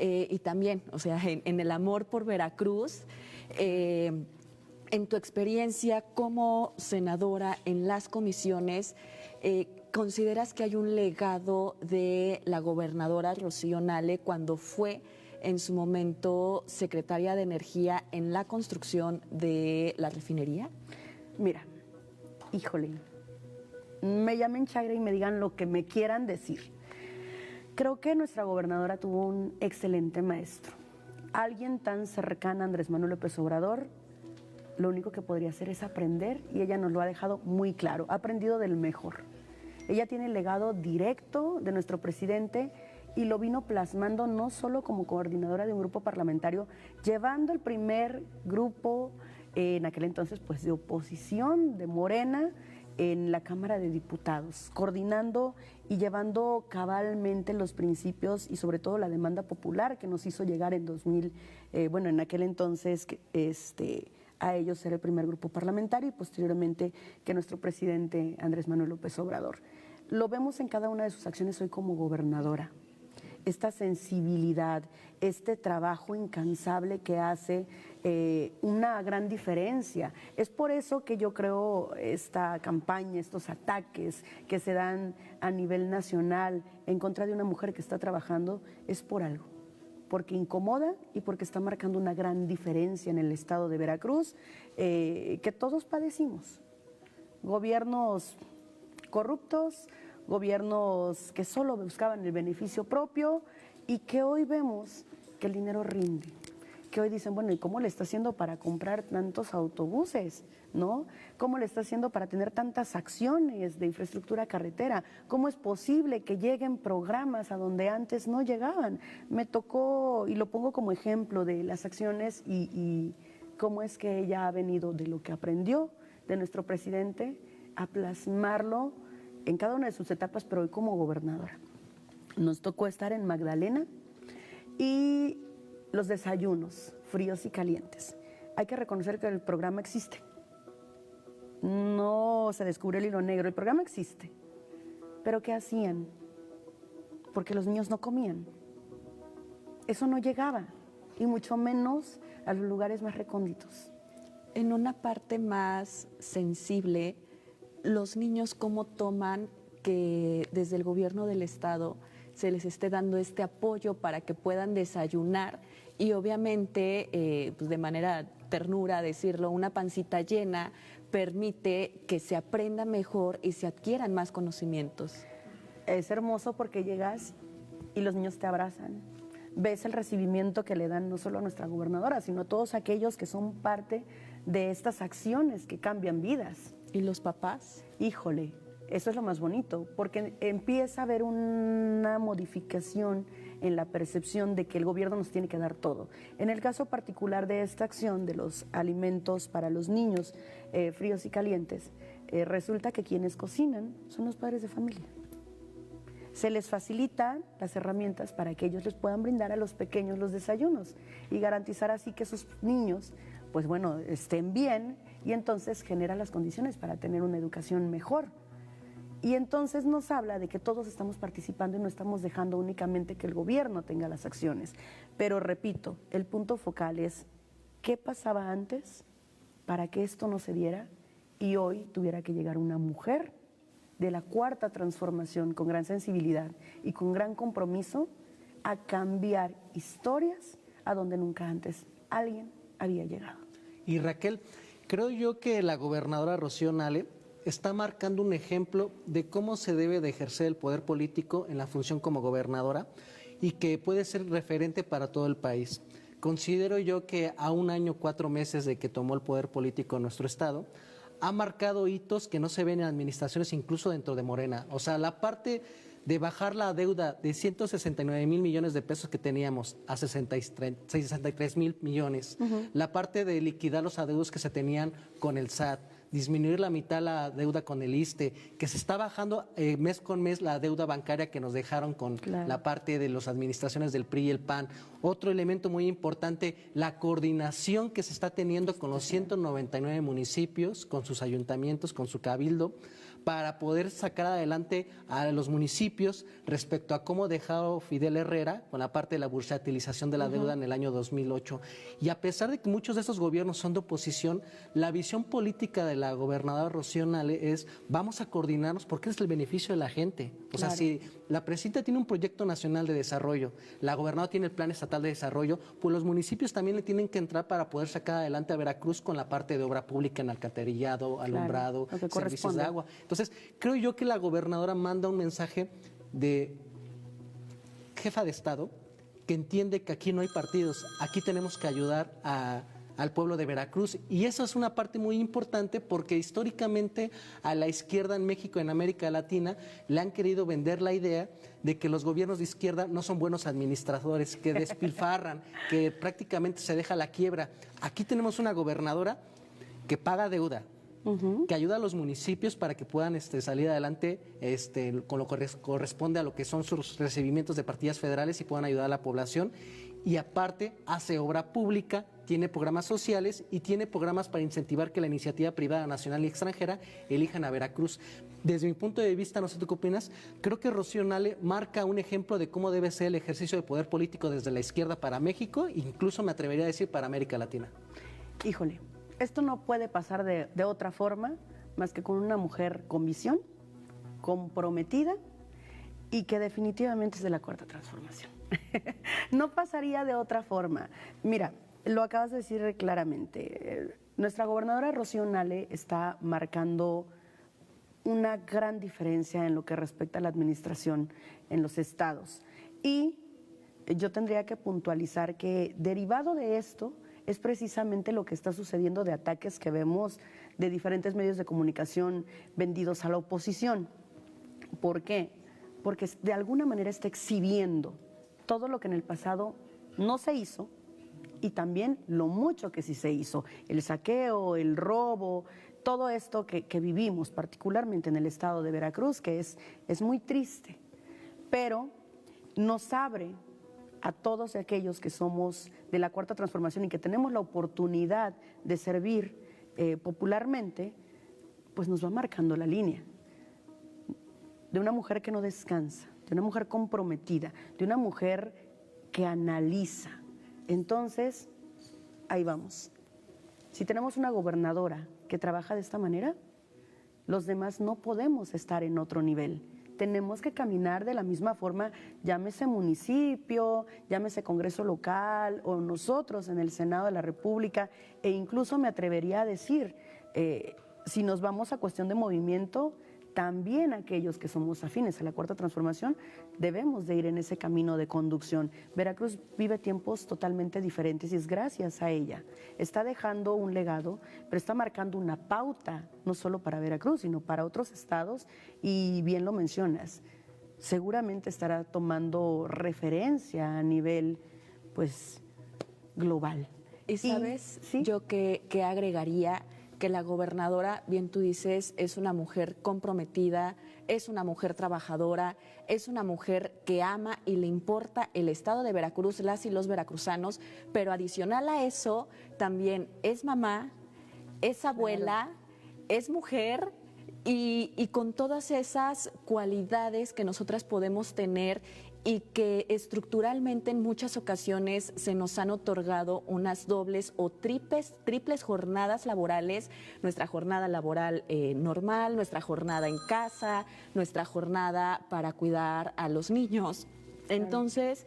y también, o sea, en el amor por Veracruz, en tu experiencia como senadora en las comisiones, ¿consideras que hay un legado de la gobernadora Rocío Nale cuando fue en su momento secretaria de Energía en la construcción de la refinería? Mira, híjole, me llamen chagra y me digan lo que me quieran decir. Creo que nuestra gobernadora tuvo un excelente maestro. Alguien tan cercano a Andrés Manuel López Obrador, lo único que podría hacer es aprender y ella nos lo ha dejado muy claro, ha aprendido del mejor. Ella tiene el legado directo de nuestro presidente y lo vino plasmando no solo como coordinadora de un grupo parlamentario, llevando el primer grupo, en aquel entonces pues de oposición de Morena, en la Cámara de Diputados, coordinando y llevando cabalmente los principios y sobre todo la demanda popular que nos hizo llegar en en aquel entonces a ellos ser el primer grupo parlamentario y posteriormente que nuestro presidente Andrés Manuel López Obrador. Lo vemos en cada una de sus acciones hoy como gobernadora. Esta sensibilidad, este trabajo incansable que hace una gran diferencia. Es por eso que yo creo esta campaña, estos ataques que se dan a nivel nacional en contra de una mujer que está trabajando, es por algo. Porque incomoda y porque está marcando una gran diferencia en el estado de Veracruz que todos padecimos. Gobiernos corruptos, gobiernos que solo buscaban el beneficio propio y que hoy vemos que el dinero rinde, que hoy dicen, bueno, ¿y cómo le está haciendo para comprar tantos autobuses? ¿No? ¿Cómo le está haciendo para tener tantas acciones de infraestructura carretera? ¿Cómo es posible que lleguen programas a donde antes no llegaban? Me tocó, y lo pongo como ejemplo de las acciones y cómo es que ella ha venido de lo que aprendió de nuestro presidente a plasmarlo en cada una de sus etapas, pero hoy como gobernadora. Nos tocó estar en Magdalena y los desayunos fríos y calientes. Hay que reconocer que el programa existe. No se descubrió el hilo negro, el programa existe. Pero ¿qué hacían? Porque los niños no comían. Eso no llegaba, y mucho menos a los lugares más recónditos. En una parte más sensible, los niños cómo toman que desde el gobierno del estado se les esté dando este apoyo para que puedan desayunar y obviamente pues de manera ternura decirlo, una pancita llena permite que se aprenda mejor y se adquieran más conocimientos. Es hermoso porque llegas y los niños te abrazan. Ves el recibimiento que le dan no solo a nuestra gobernadora, sino a todos aquellos que son parte de estas acciones que cambian vidas. ¿Y los papás? Híjole, eso es lo más bonito, porque empieza a haber una modificación en la percepción de que el gobierno nos tiene que dar todo. En el caso particular de esta acción de los alimentos para los niños fríos y calientes, resulta que quienes cocinan son los padres de familia. Se les facilitan las herramientas para que ellos les puedan brindar a los pequeños los desayunos y garantizar así que sus niños, pues bueno, estén bien y entonces genera las condiciones para tener una educación mejor. Y entonces nos habla de que todos estamos participando y no estamos dejando únicamente que el gobierno tenga las acciones. Pero repito, el punto focal es qué pasaba antes para que esto no se diera y hoy tuviera que llegar una mujer de la Cuarta Transformación con gran sensibilidad y con gran compromiso a cambiar historias a donde nunca antes alguien había llegado. Y Raquel, creo yo que la gobernadora Rocío Nale está marcando un ejemplo de cómo se debe de ejercer el poder político en la función como gobernadora y que puede ser referente para todo el país. Considero yo que a 1 año, 4 meses de que tomó el poder político en nuestro estado, ha marcado hitos que no se ven en administraciones incluso dentro de Morena. O sea, la parte de bajar la deuda de 169,000 millones de pesos que teníamos a 63,000 millones, la parte de liquidar los adeudos que se tenían con el SAT, disminuir la mitad la deuda con el ISSSTE, que se está bajando mes con mes la deuda bancaria que nos dejaron con la parte de las administraciones del PRI y el PAN. Otro elemento muy importante, la coordinación que se está teniendo con los 199 municipios, con sus ayuntamientos, con su cabildo, para poder sacar adelante a los municipios respecto a cómo dejó Fidel Herrera con la parte de la bursatilización de la deuda en el año 2008. Y a pesar de que muchos de esos gobiernos son de oposición, la visión política de la gobernadora Rocío Nale es vamos a coordinarnos porque es el beneficio de la gente. O sea, si la presidenta tiene un proyecto nacional de desarrollo, la gobernadora tiene el plan estatal de desarrollo, pues los municipios también le tienen que entrar para poder sacar adelante a Veracruz con la parte de obra pública en alcantarillado, alumbrado, servicios de agua. Entonces, creo yo que la gobernadora manda un mensaje de jefa de Estado que entiende que aquí no hay partidos, aquí tenemos que ayudar al pueblo de Veracruz. Y eso es una parte muy importante porque históricamente a la izquierda en México, en América Latina, le han querido vender la idea de que los gobiernos de izquierda no son buenos administradores, que despilfarran, que prácticamente se deja la quiebra. Aquí tenemos una gobernadora que paga deuda, que ayuda a los municipios para que puedan salir adelante con lo que corresponde a lo que son sus recibimientos de partidas federales y puedan ayudar a la población. Y aparte hace obra pública, tiene programas sociales y tiene programas para incentivar que la iniciativa privada nacional y extranjera elijan a Veracruz. Desde mi punto de vista, no sé tú qué opinas, creo que Rocío Nale marca un ejemplo de cómo debe ser el ejercicio de poder político desde la izquierda para México, incluso me atrevería a decir para América Latina. Híjole, esto no puede pasar de otra forma más que con una mujer con visión, comprometida y que definitivamente es de la Cuarta Transformación. No pasaría de otra forma. Mira, lo acabas de decir claramente. Nuestra gobernadora Rocío Nale está marcando una gran diferencia en lo que respecta a la administración en los estados. Y yo tendría que puntualizar que derivado de esto es precisamente lo que está sucediendo de ataques que vemos de diferentes medios de comunicación vendidos a la oposición. ¿Por qué? Porque de alguna manera está exhibiendo todo lo que en el pasado no se hizo y también lo mucho que sí se hizo, el saqueo, el robo, todo esto que vivimos particularmente en el estado de Veracruz, que es muy triste, pero nos abre a todos aquellos que somos de la Cuarta Transformación y que tenemos la oportunidad de servir popularmente, pues nos va marcando la línea de una mujer que no descansa, de una mujer comprometida, de una mujer que analiza. Entonces, ahí vamos. Si tenemos una gobernadora que trabaja de esta manera, los demás no podemos estar en otro nivel. Tenemos que caminar de la misma forma, llámese municipio, llámese Congreso local o nosotros en el Senado de la República, e incluso me atrevería a decir, si nos vamos a cuestión de movimiento, también aquellos que somos afines a la Cuarta Transformación debemos de ir en ese camino de conducción. Veracruz vive tiempos totalmente diferentes y es gracias a ella. Está dejando un legado, pero está marcando una pauta, no solo para Veracruz, sino para otros estados, y bien lo mencionas, seguramente estará tomando referencia a nivel, pues, global. Y sabes, ¿sí? Yo que agregaría que la gobernadora, bien tú dices, es una mujer comprometida, es una mujer trabajadora, es una mujer que ama y le importa el estado de Veracruz, las y los veracruzanos, pero adicional a eso, también es mamá, es abuela, es mujer y con todas esas cualidades que nosotras podemos tener y que estructuralmente en muchas ocasiones se nos han otorgado unas dobles o triples jornadas laborales, nuestra jornada laboral normal, nuestra jornada en casa, nuestra jornada para cuidar a los niños. Entonces,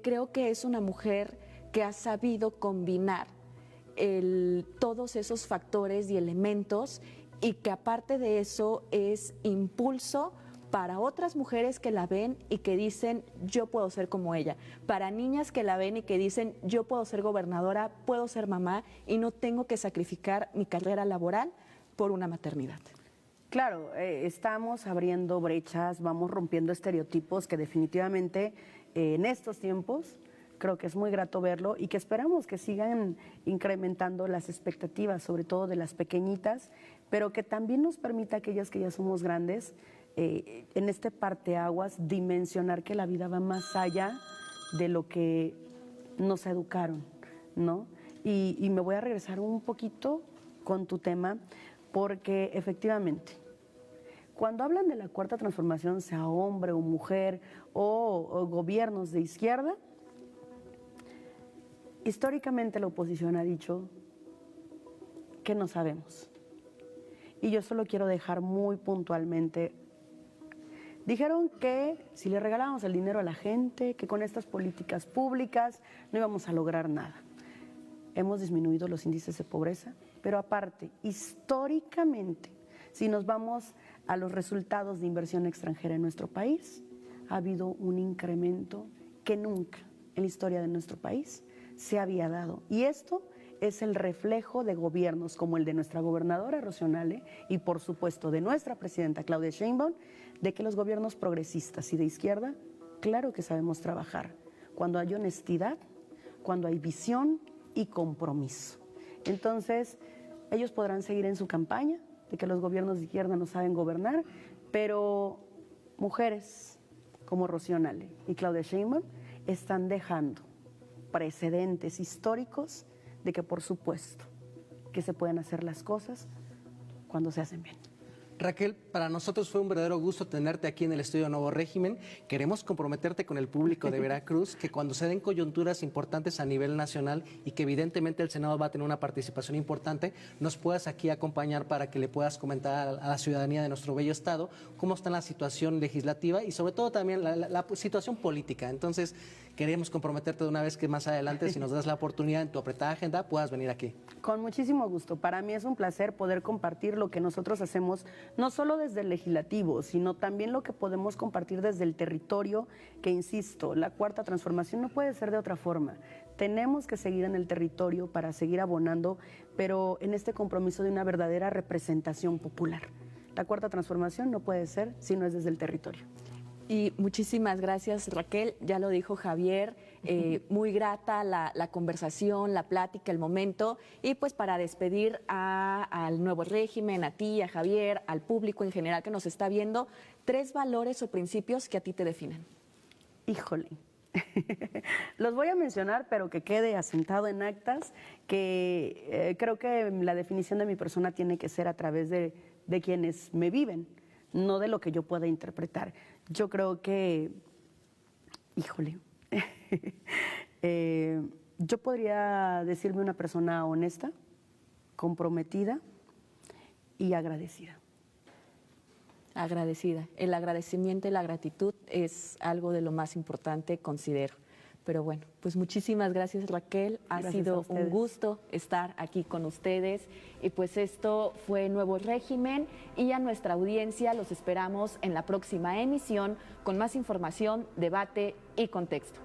creo que es una mujer que ha sabido combinar todos esos factores y elementos y que aparte de eso es impulso para otras mujeres que la ven y que dicen, yo puedo ser como ella, para niñas que la ven y que dicen, yo puedo ser gobernadora, puedo ser mamá y no tengo que sacrificar mi carrera laboral por una maternidad. Claro, estamos abriendo brechas, vamos rompiendo estereotipos que definitivamente en estos tiempos creo que es muy grato verlo y que esperamos que sigan incrementando las expectativas, sobre todo de las pequeñitas, pero que también nos permita a aquellas que ya somos grandes, en este parteaguas, dimensionar que la vida va más allá de lo que nos educaron, ¿no? Y me voy a regresar un poquito con tu tema, porque efectivamente, cuando hablan de la cuarta transformación, sea hombre o mujer o gobiernos de izquierda, históricamente la oposición ha dicho que no sabemos. Y yo solo quiero dejar muy puntualmente, dijeron que si le regalábamos el dinero a la gente, que con estas políticas públicas no íbamos a lograr nada. Hemos disminuido los índices de pobreza, pero aparte, históricamente, si nos vamos a los resultados de inversión extranjera en nuestro país, ha habido un incremento que nunca en la historia de nuestro país se había dado. Y esto es el reflejo de gobiernos como el de nuestra gobernadora Rocío Nale y por supuesto de nuestra presidenta Claudia Sheinbaum, de que los gobiernos progresistas y de izquierda, claro que sabemos trabajar, cuando hay honestidad, cuando hay visión y compromiso. Entonces, ellos podrán seguir en su campaña de que los gobiernos de izquierda no saben gobernar, pero mujeres como Rocío Nale y Claudia Sheinbaum están dejando precedentes históricos de que por supuesto que se pueden hacer las cosas cuando se hacen bien. Raquel, para nosotros fue un verdadero gusto tenerte aquí en el estudio Nuevo Régimen. Queremos comprometerte con el público de Veracruz que cuando se den coyunturas importantes a nivel nacional y que evidentemente el Senado va a tener una participación importante, nos puedas aquí acompañar para que le puedas comentar a la ciudadanía de nuestro bello estado cómo está la situación legislativa y sobre todo también la situación política. Entonces, queremos comprometerte de una vez que más adelante, si nos das la oportunidad en tu apretada agenda, puedas venir aquí. Con muchísimo gusto. Para mí es un placer poder compartir lo que nosotros hacemos, no solo desde el legislativo, sino también lo que podemos compartir desde el territorio, que insisto, la cuarta transformación no puede ser de otra forma. Tenemos que seguir en el territorio para seguir abonando, pero en este compromiso de una verdadera representación popular. La cuarta transformación no puede ser si no es desde el territorio. Y muchísimas gracias, Raquel. Ya lo dijo Javier, muy grata la conversación, la plática, el momento. Y pues para despedir al Nuevo Régimen, a ti, a Javier, al público en general que nos está viendo, 3 valores o principios que a ti te definen. Híjole. Los voy a mencionar, pero que quede asentado en actas, que creo que la definición de mi persona tiene que ser a través de quienes me viven, no de lo que yo pueda interpretar. Yo creo que, híjole, yo podría decirme una persona honesta, comprometida y agradecida. Agradecida. El agradecimiento y la gratitud es algo de lo más importante, considero. Pero bueno, pues muchísimas gracias, Raquel. Ha sido un gusto estar aquí con ustedes. Y pues esto fue Nuevo Régimen y a nuestra audiencia los esperamos en la próxima emisión con más información, debate y contexto.